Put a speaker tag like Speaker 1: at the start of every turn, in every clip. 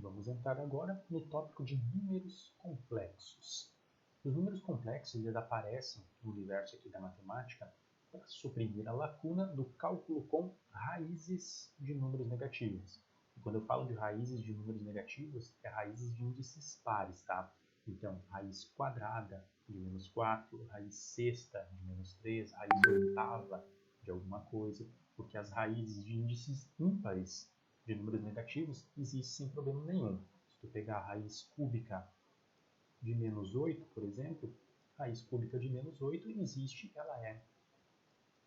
Speaker 1: Vamos entrar agora no tópico de números complexos. Os números complexos eles aparecem no universo aqui da matemática para suprimir a lacuna do cálculo com raízes de números negativos. E quando eu falo de raízes de números negativos, é raízes de índices pares, tá? Então, raiz quadrada de menos 4, raiz sexta de menos 3, raiz oitava de alguma coisa, porque as raízes de índices ímpares de números negativos existem sem problema nenhum. Se tu pegar a raiz cúbica de menos 8, por exemplo, a raiz cúbica de menos 8 existe, ela é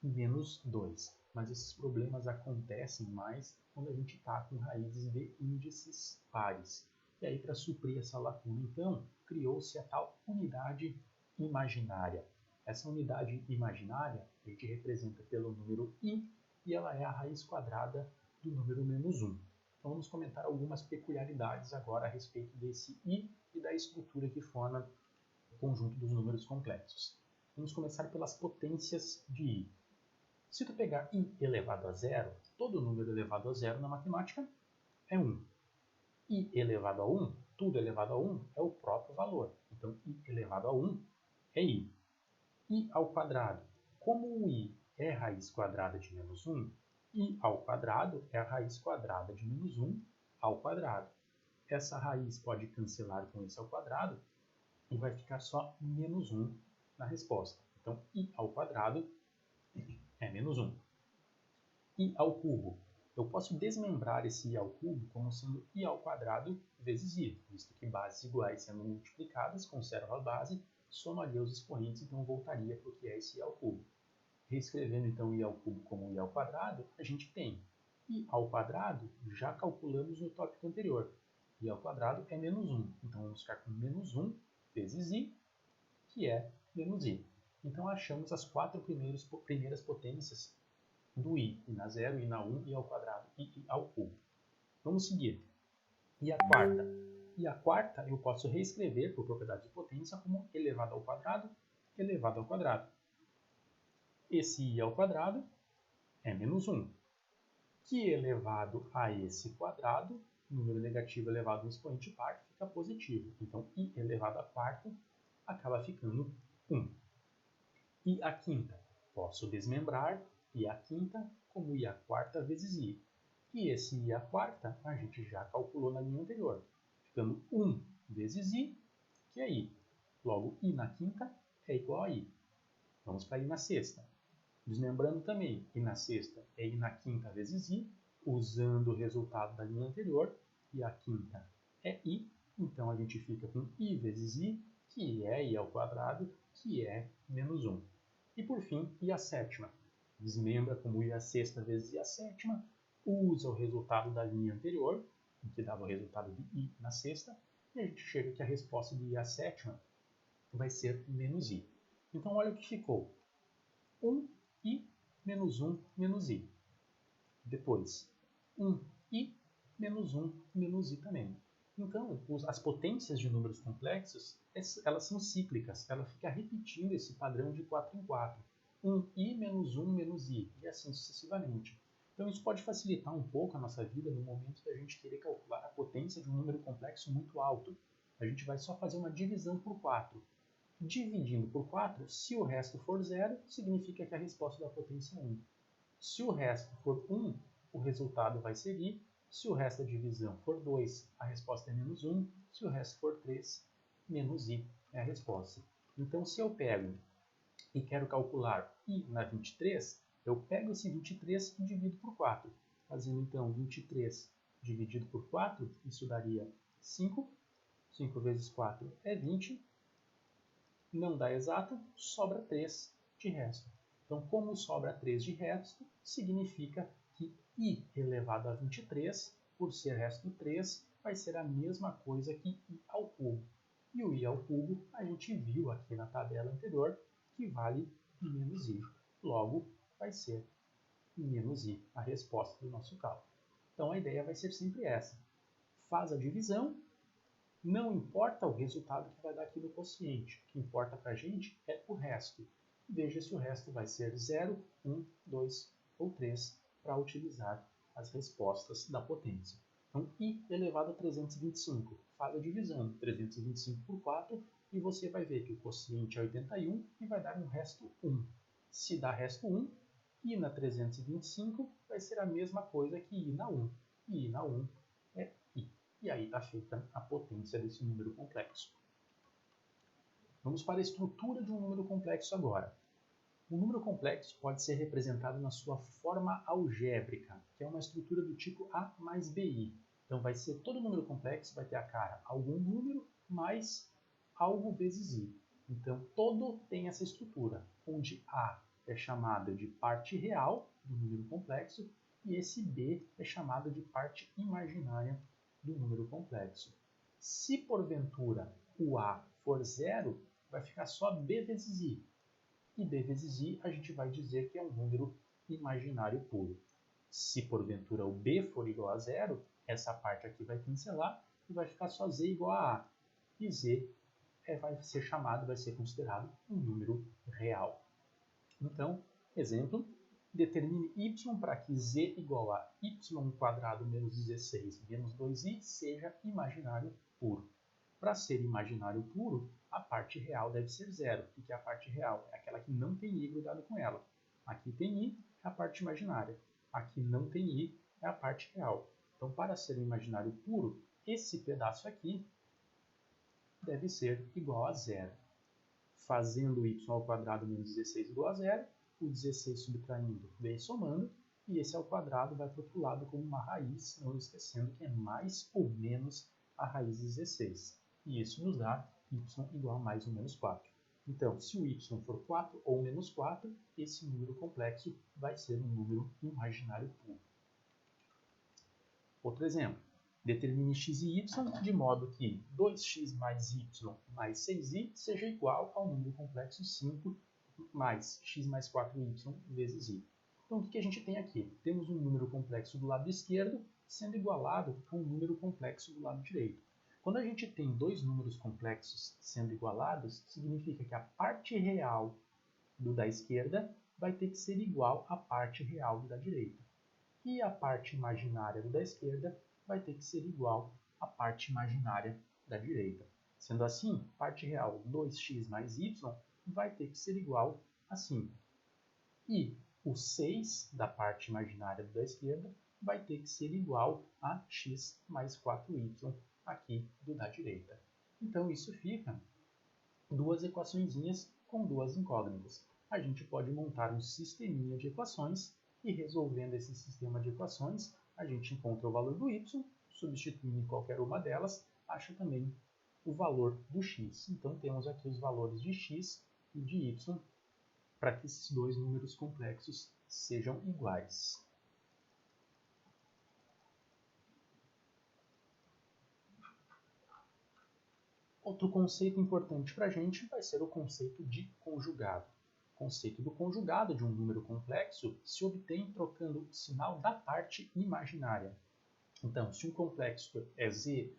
Speaker 1: menos 2. Mas esses problemas acontecem mais quando a gente está com raízes de índices pares. E aí, para suprir essa lacuna, então, criou-se a tal unidade imaginária. Essa unidade imaginária a gente representa pelo número i e ela é a raiz quadrada do número menos 1. Então, vamos comentar algumas peculiaridades agora a respeito desse i e da estrutura que forma o conjunto dos números complexos. Vamos começar pelas potências de i. Se tu pegar i elevado a zero, todo número elevado a zero na matemática é 1. I elevado a 1, tudo elevado a 1 é o próprio valor. Então, i elevado a 1 é i. I ao quadrado. Como o i é raiz quadrada de menos 1, i ao quadrado é a raiz quadrada de menos 1 ao quadrado. Essa raiz pode cancelar com esse ao quadrado e vai ficar só menos 1 na resposta. Então, i ao quadrado é menos 1. I ao cubo. Eu posso desmembrar esse i ao cubo como sendo i ao quadrado vezes i, visto que bases iguais sendo multiplicadas conservam a base, somaria os expoentes, então voltaria para o que é esse i ao cubo. Reescrevendo então i ao cubo como i ao quadrado, a gente tem i ao quadrado, já calculamos no tópico anterior. I ao quadrado é menos 1, então vamos ficar com menos 1 vezes i, que é menos i. Então achamos as quatro primeiras potências do i na 0, i na 1, i ao quadrado e i ao cubo. Vamos seguir. E a quarta? E a quarta eu posso reescrever por propriedade de potência como elevado ao quadrado, elevado ao quadrado. Esse i ao quadrado é menos 1, que elevado a esse quadrado, número negativo elevado no expoente par, fica positivo. Então, i elevado a quarto acaba ficando 1. E a quinta? Posso desmembrar i a quinta como i a quarta vezes i. E esse i a quarta a gente já calculou na linha anterior, ficando 1 vezes i, que é i. Logo, i na quinta é igual a i. Vamos para i na sexta. Desmembrando também, i na sexta é i na quinta vezes i, usando o resultado da linha anterior, i a quinta é i, então a gente fica com i vezes i, que é i ao quadrado, que é menos 1. E por fim, i a sétima. Desmembra como i a sexta vezes i a sétima, usa o resultado da linha anterior, que dava o resultado de i na sexta, e a gente chega que a resposta de i a sétima vai ser menos i. Então olha o que ficou. 1i menos 1 menos i. Depois, 1i menos 1 menos i também. Então, as potências de números complexos, elas são cíclicas. Ela fica repetindo esse padrão de 4 em 4. 1i menos 1 menos i, e assim sucessivamente. Então, isso pode facilitar um pouco a nossa vida no momento da gente querer calcular a potência de um número complexo muito alto. A gente vai só fazer uma divisão por 4. Dividindo por 4, se o resto for 0, significa que a resposta da potência é 1. Se o resto for 1, o resultado vai ser i. Se o resto da divisão for 2, a resposta é menos 1. Se o resto for 3, menos i é a resposta. Então, se eu pego e quero calcular i na 23, eu pego esse 23 e divido por 4. Fazendo, então, 23 dividido por 4, isso daria 5. 5 vezes 4 é 20. Não dá exato, sobra 3 de resto. Então, como sobra 3 de resto, significa que i elevado a 23, por ser resto 3, vai ser a mesma coisa que i ao cubo. E o i ao cubo, a gente viu aqui na tabela anterior, que vale menos i. Logo, vai ser menos i a resposta do nosso cálculo. Então, a ideia vai ser sempre essa. Faz a divisão, não importa o resultado que vai dar aqui no quociente. O que importa para a gente é o resto. Veja se o resto vai ser 0, 1, 2 ou 3 para utilizar as respostas da potência. Então, i elevado a 325. Faz a divisão, 325 por 4, e você vai ver que o quociente é 81 e vai dar um resto 1. Se dá resto 1, i na 325 vai ser a mesma coisa que i na 1. E i na 1 é i. E aí está feita a potência desse número complexo. Vamos para a estrutura de um número complexo agora. O número complexo pode ser representado na sua forma algébrica, que é uma estrutura do tipo A mais BI. Então, vai ser todo número complexo vai ter a cara algum número mais algo vezes I. Então, todo tem essa estrutura, onde A é chamado de parte real do número complexo e esse B é chamado de parte imaginária do número complexo. Se, porventura, o A for zero, vai ficar só B vezes I. E B vezes I a gente vai dizer que é um número imaginário puro. Se porventura o B for igual a zero, essa parte aqui vai cancelar e vai ficar só Z igual a A. E Z vai ser chamado, vai ser considerado um número real. Então, exemplo, determine y para que Z igual a y² menos 16 menos 2i seja imaginário puro. Para ser imaginário puro, a parte real deve ser zero. O que é a parte real? É aquela que não tem i grudado com ela. Aqui tem i, é a parte imaginária. Aqui não tem i, é a parte real. Então, para ser imaginário puro, esse pedaço aqui deve ser igual a zero. Fazendo y² menos 16 igual a zero, o 16 subtraindo vem somando, e esse ao quadrado vai para o outro lado como uma raiz, não esquecendo que é mais ou menos a raiz de 16. E isso nos dá y igual a mais ou menos 4. Então, se o y for 4 ou menos 4, esse número complexo vai ser um número imaginário puro. Outro exemplo. Determine x e y de modo que 2x mais y mais 6i seja igual ao número complexo 5 mais x mais 4y vezes i. Então, o que a gente tem aqui? Temos um número complexo do lado esquerdo sendo igualado a um número complexo do lado direito. Quando a gente tem dois números complexos sendo igualados, significa que a parte real do da esquerda vai ter que ser igual à parte real do da direita. E a parte imaginária do da esquerda vai ter que ser igual à parte imaginária da direita. Sendo assim, parte real 2x mais y vai ter que ser igual a 5. E o 6 da parte imaginária da esquerda vai ter que ser igual a x mais 4y aqui do da direita. Então, isso fica duas equaçõezinhas com duas incógnitas. A gente pode montar um sisteminha de equações e, resolvendo esse sistema de equações, a gente encontra o valor do y, substituindo em qualquer uma delas, acha também o valor do x. Então, temos aqui os valores de x e de y para que esses dois números complexos sejam iguais. Outro conceito importante para a gente vai ser o conceito de conjugado. O conceito do conjugado de um número complexo se obtém trocando o sinal da parte imaginária. Então, se um complexo é z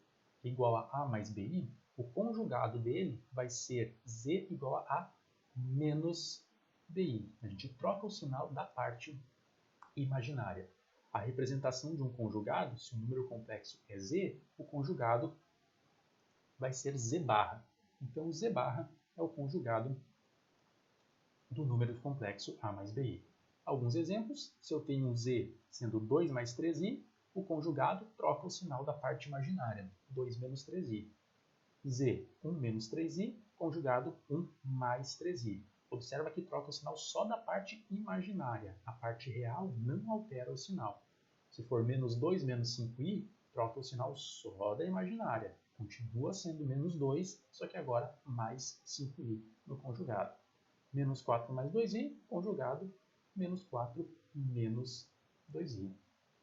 Speaker 1: igual a mais bi, o conjugado dele vai ser z igual a menos bi. A gente troca o sinal da parte imaginária. A representação de um conjugado, se o número complexo é z, o conjugado vai ser z barra. Então, o z barra é o conjugado do número complexo a mais bi. Alguns exemplos, se eu tenho um z sendo 2 mais 3i, o conjugado troca o sinal da parte imaginária, 2 menos 3i. z, 1 menos 3i, conjugado 1 mais 3i. Observa que troca o sinal só da parte imaginária. A parte real não altera o sinal. Se for menos 2 menos 5i, troca o sinal só da imaginária. Continua sendo menos 2, só que agora mais 5i no conjugado. Menos 4 mais 2i, conjugado, menos 4 menos 2i.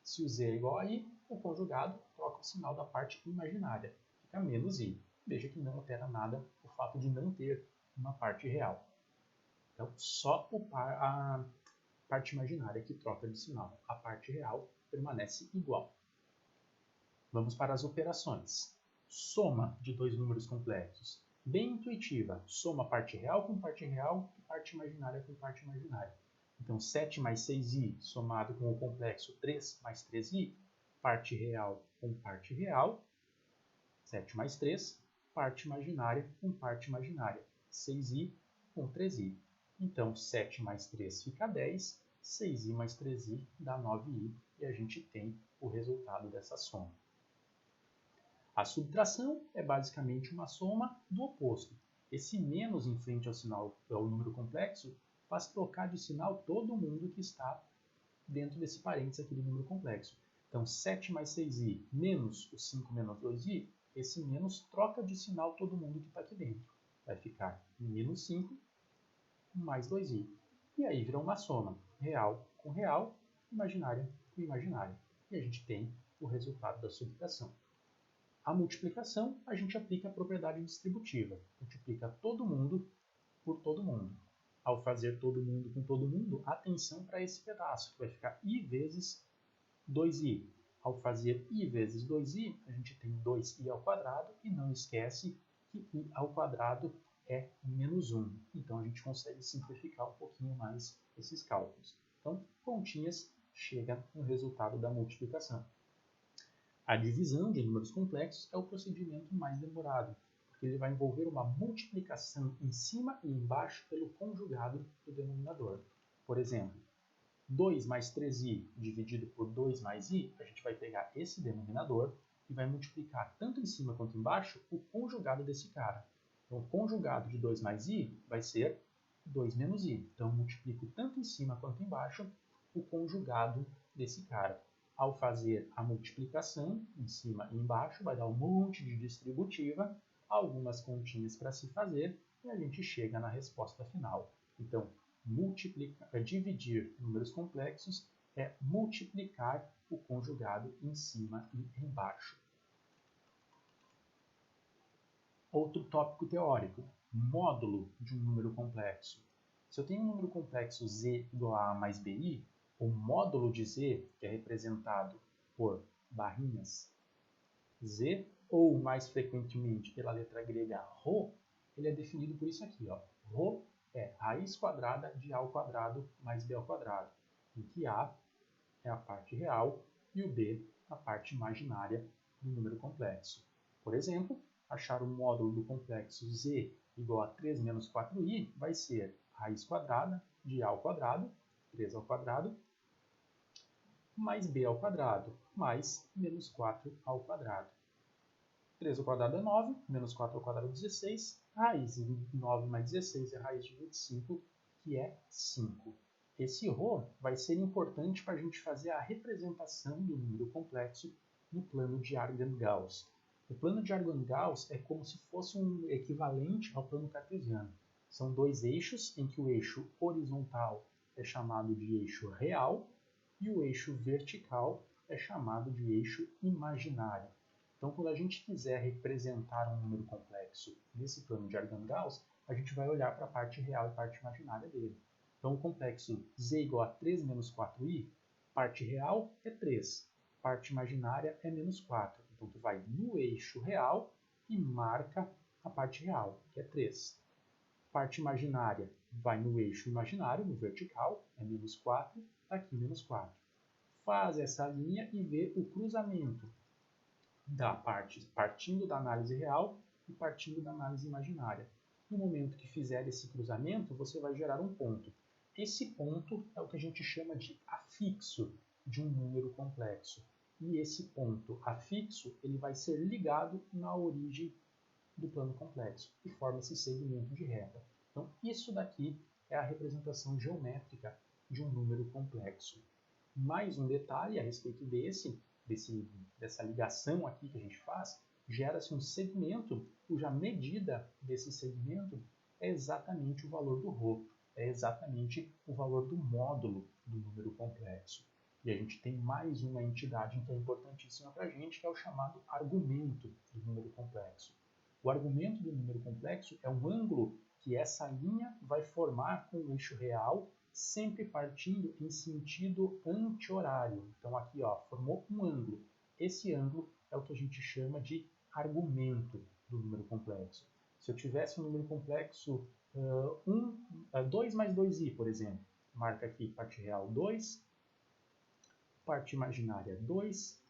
Speaker 1: Se o z é igual a i, o conjugado troca o sinal da parte imaginária. Fica menos i. Veja que não altera nada o fato de não ter uma parte real. Então, só a parte imaginária que troca de sinal. A parte real permanece igual. Vamos para as operações. Soma de dois números complexos. Bem intuitiva. Soma parte real com parte real e parte imaginária com parte imaginária. Então, 7 mais 6i somado com o complexo 3 mais 3i parte real com parte real, 7 mais 3, parte imaginária com parte imaginária, 6i com 3i. Então, 7 mais 3 fica 10, 6i mais 3i dá 9i, e a gente tem o resultado dessa soma. A subtração é basicamente uma soma do oposto. Esse menos em frente ao número complexo faz trocar de sinal todo mundo que está dentro desse parênteses aqui do número complexo. Então, 7 mais 6i menos o 5 menos 2i, esse menos troca de sinal todo mundo que está aqui dentro. Vai ficar menos 5 mais 2i. E aí vira uma soma, real com real, imaginária com imaginária. E a gente tem o resultado da subtração. A multiplicação, a gente aplica a propriedade distributiva. Multiplica todo mundo por todo mundo. Ao fazer todo mundo com todo mundo, atenção para esse pedaço, que vai ficar i vezes 2i. Ao fazer i vezes 2i, a gente tem 2i ao quadrado, e não esquece que i ao quadrado é menos 1. Então, a gente consegue simplificar um pouquinho mais esses cálculos. Então, continhas, chega no resultado da multiplicação. A divisão de números complexos é o procedimento mais demorado, porque ele vai envolver uma multiplicação em cima e embaixo pelo conjugado do denominador. Por exemplo, 2 mais 3i dividido por 2 mais i, a gente vai pegar esse denominador e vai multiplicar tanto em cima quanto embaixo o conjugado desse cara. Então, o conjugado de 2 mais i vai ser 2 menos i. Então, eu multiplico tanto em cima quanto embaixo o conjugado desse cara. Ao fazer a multiplicação em cima e embaixo, vai dar um monte de distributiva, algumas continhas para se fazer, e a gente chega na resposta final. Então, dividir números complexos é multiplicar o conjugado em cima e embaixo. Outro tópico teórico, módulo de um número complexo. Se eu tenho um número complexo z igual a mais bi, o módulo de z, que é representado por barrinhas z, ou mais frequentemente pela letra grega rho, ele é definido por isso aqui, ó. Rho é raiz quadrada de a ao quadrado mais b ao quadrado, em que a é a parte real e o b a parte imaginária do número complexo. Por exemplo, achar o módulo do complexo z igual a 3 menos 4i vai ser raiz quadrada de a ao quadrado, 3 ao quadrado, mais b ao quadrado, mais menos 4 ao quadrado. 3 ao quadrado é 9, menos 4 ao quadrado é 16, raiz de 9 mais 16 é raiz de 25, que é 5. Esse ρ vai ser importante para a gente fazer a representação do número complexo no plano de Argand-Gauss. O plano de Argand-Gauss é como se fosse um equivalente ao plano cartesiano. São dois eixos em que o eixo horizontal é chamado de eixo real e o eixo vertical é chamado de eixo imaginário. Então, quando a gente quiser representar um número complexo nesse plano de Argand-Gauss, a gente vai olhar para a parte real e parte imaginária dele. Então, o complexo z igual a 3 menos 4i, parte real é 3, parte imaginária é menos 4. Então, tu vai no eixo real e marca a parte real, que é 3. Parte imaginária vai no eixo imaginário, no vertical, é menos 4, está aqui menos 4. Faz essa linha e vê o cruzamento da parte partindo da análise real e partindo da análise imaginária. No momento que fizer esse cruzamento, você vai gerar um ponto. Esse ponto é o que a gente chama de afixo de um número complexo. E esse ponto afixo ele vai ser ligado na origem do plano complexo, que forma esse segmento de reta. Então, isso daqui é a representação geométrica de um número complexo. Mais um detalhe a respeito dessa ligação aqui que a gente faz, gera-se um segmento cuja medida desse segmento é exatamente o valor do ρ, é exatamente o valor do módulo do número complexo. E a gente tem mais uma entidade que é importantíssima para a gente, que é o chamado argumento do número complexo. O argumento do número complexo é um ângulo que essa linha vai formar com o eixo real, sempre partindo em sentido anti-horário. Então aqui ó, formou um ângulo. Esse ângulo é o que a gente chama de argumento do número complexo. Se eu tivesse um número complexo 2 mais 2i, por exemplo, marca aqui parte real 2, parte imaginária 2,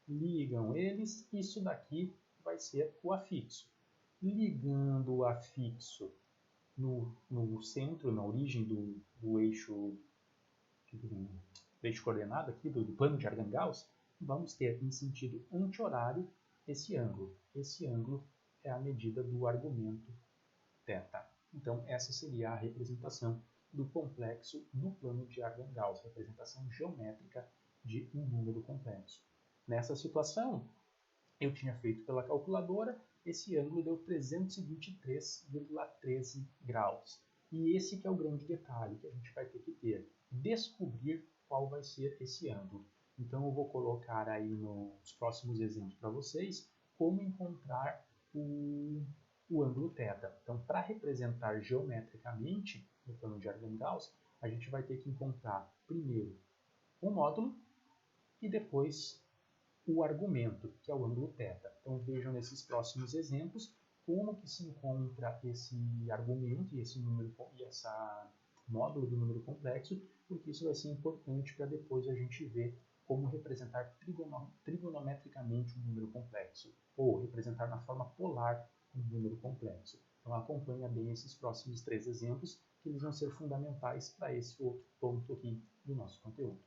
Speaker 1: ligam eles, isso daqui vai ser o afixo. Ligando o afixo no centro, na origem do eixo coordenado aqui, do plano de Argand-Gauss, vamos ter em sentido anti-horário esse ângulo. Esse ângulo é a medida do argumento θ. Então, essa seria a representação do complexo no plano de Argand-Gauss, representação geométrica de um número complexo. Nessa situação, eu tinha feito pela calculadora, esse ângulo deu 323,13 graus. E esse que é o grande detalhe que a gente vai ter que ter, descobrir qual vai ser esse ângulo. Então eu vou colocar aí nos próximos exemplos para vocês como encontrar o ângulo θ. Então, para representar geometricamente no plano de Argand-Gauss, a gente vai ter que encontrar primeiro o módulo e depois o argumento, que é o ângulo θ. Então vejam nesses próximos exemplos como que se encontra esse argumento e esse número e essa módulo do número complexo, porque isso vai ser importante para depois a gente ver como representar trigonometricamente um número complexo, ou representar na forma polar um número complexo. Então acompanha bem esses próximos 3 exemplos, que eles vão ser fundamentais para esse outro ponto aqui do nosso conteúdo.